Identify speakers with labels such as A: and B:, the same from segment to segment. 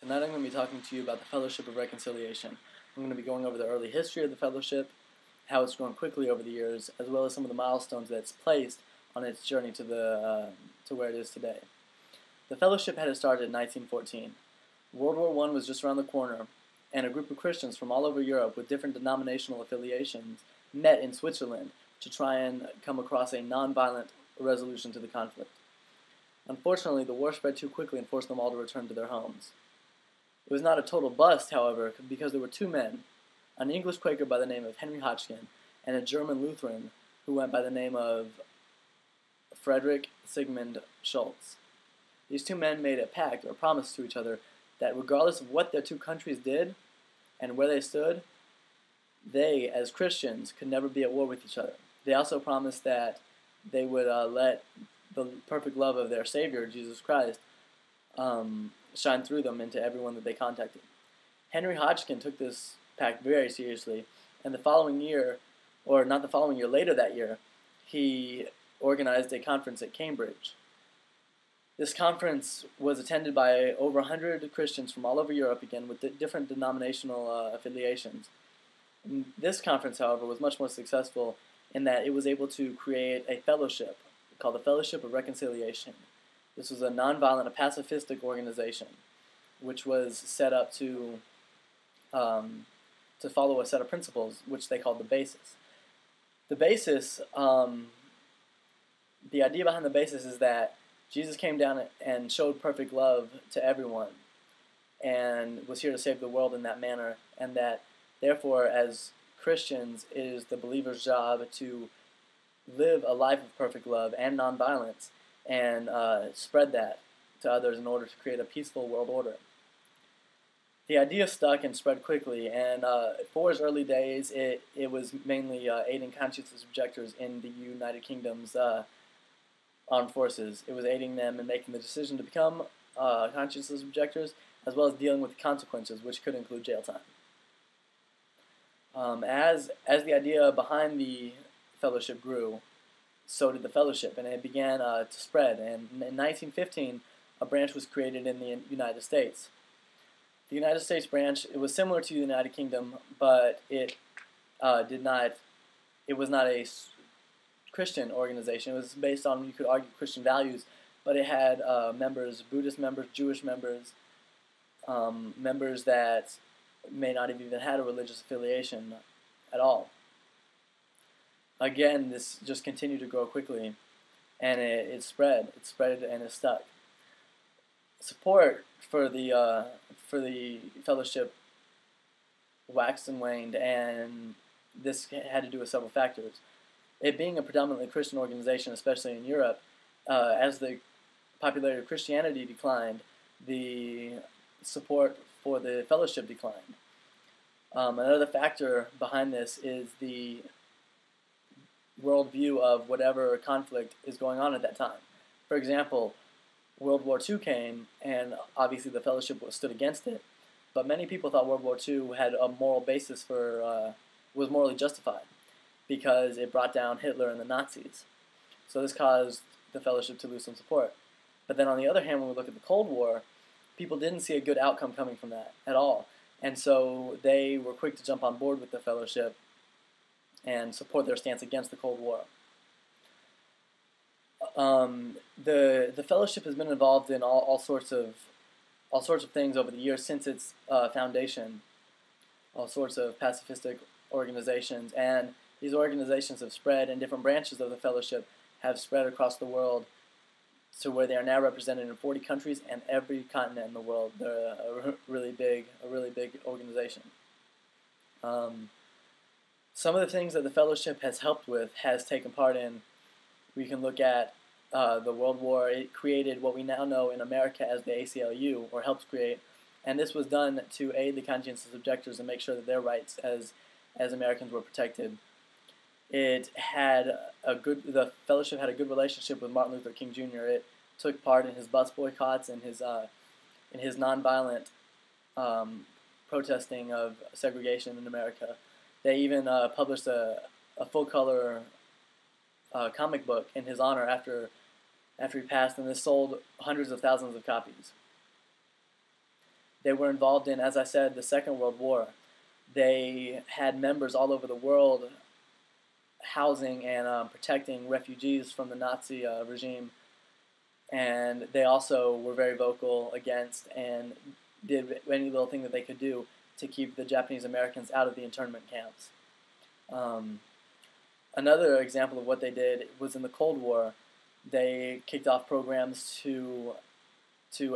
A: Tonight I'm going to be talking to you about the Fellowship of Reconciliation. I'm going to be going over the early history of the Fellowship, how it's grown quickly over the years, as well as some of the milestones that it's placed on its journey to where it is today. The Fellowship had started in 1914. World War I was just around the corner, and a group of Christians from all over Europe with different denominational affiliations met in Switzerland to try and come across a nonviolent resolution to the conflict. Unfortunately, the war spread too quickly and forced them all to return to their homes. It was not a total bust, however, because there were two men, an English Quaker by the name of Henry Hodgkin and a German Lutheran who went by the name of Frederick Sigmund Schultz. These two men made a pact or promise to each other that regardless of what their two countries did and where they stood, they, as Christians, could never be at war with each other. They also promised that they would let the perfect love of their Savior, Jesus Christ, shine through them into everyone that they contacted. Henry Hodgkin took this pact very seriously, and the following year, or not the following year, later that year, he organized a conference at Cambridge. This conference was attended by over 100 Christians from all over Europe, again, with different denominational affiliations. This conference, however, was much more successful in that it was able to create a fellowship called the Fellowship of Reconciliation. This was a nonviolent, a pacifistic organization, which was set up to follow a set of principles, which they called the basis. The basis, the idea behind the basis is that Jesus came down and showed perfect love to everyone, and was here to save the world in that manner, and that therefore, as Christians, it is the believer's job to live a life of perfect love and nonviolence, and spread that to others in order to create a peaceful world order. The idea stuck and spread quickly, and for its early days, it was mainly aiding conscientious objectors in the United Kingdom's armed forces. It was aiding them in making the decision to become conscientious objectors, as well as dealing with the consequences, which could include jail time. As the idea behind the fellowship grew, so did the fellowship, and it began to spread. And in 1915, a branch was created in the United States. The United States branch, it was similar to the United Kingdom, but it was not a Christian organization. It was based on, you could argue, Christian values, but it had members, Buddhist members, Jewish members, members that may not have even had a religious affiliation at all. Again, this just continued to grow quickly, and it spread and it stuck. Support for the fellowship waxed and waned, and this had to do with several factors. It being a predominantly Christian organization, especially in Europe, as the popularity of Christianity declined, the support for the fellowship declined. Another factor behind this is the worldview of whatever conflict is going on at that time. For example, World War II came, and obviously the fellowship stood against it, but many people thought World War II had a moral basis was morally justified, because it brought down Hitler and the Nazis. So this caused the fellowship to lose some support. But then on the other hand, when we look at the Cold War, people didn't see a good outcome coming from that at all. And so they were quick to jump on board with the fellowship and support their stance against the Cold War. The fellowship has been involved in all sorts of things over the years since its foundation, all sorts of pacifistic organizations, and these organizations have spread, and different branches of the fellowship have spread across the world to where they are now represented in 40 countries and every continent in the world. They're a really big organization. Some of the things that the fellowship has helped with, has taken part in, we can look at the World War. It created what we now know in America as the ACLU, or helped create, and this was done to aid the conscientious objectors and make sure that their rights as Americans were protected. The fellowship had a good relationship with Martin Luther King Jr. It took part in his bus boycotts and his nonviolent protesting of segregation in America. They even published a full-color comic book in his honor after he passed, and this sold hundreds of thousands of copies. They were involved in, as I said, the Second World War. They had members all over the world housing and protecting refugees from the Nazi regime, and they also were very vocal against and did any little thing that they could do to keep the Japanese Americans out of the internment camps. Another example of what they did was in the Cold War. They kicked off programs to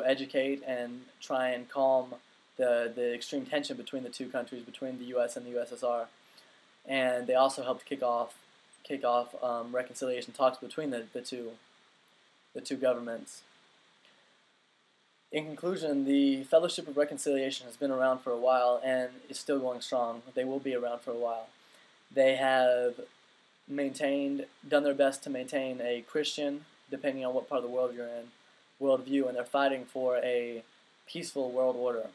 A: educate and try and calm the extreme tension between the two countries, between the U.S. and the USSR, and they also helped kick off reconciliation talks between the two governments. In conclusion, the Fellowship of Reconciliation has been around for a while and is still going strong. They will be around for a while. They have done their best to maintain a Christian, depending on what part of the world you're in, worldview, and they're fighting for a peaceful world order.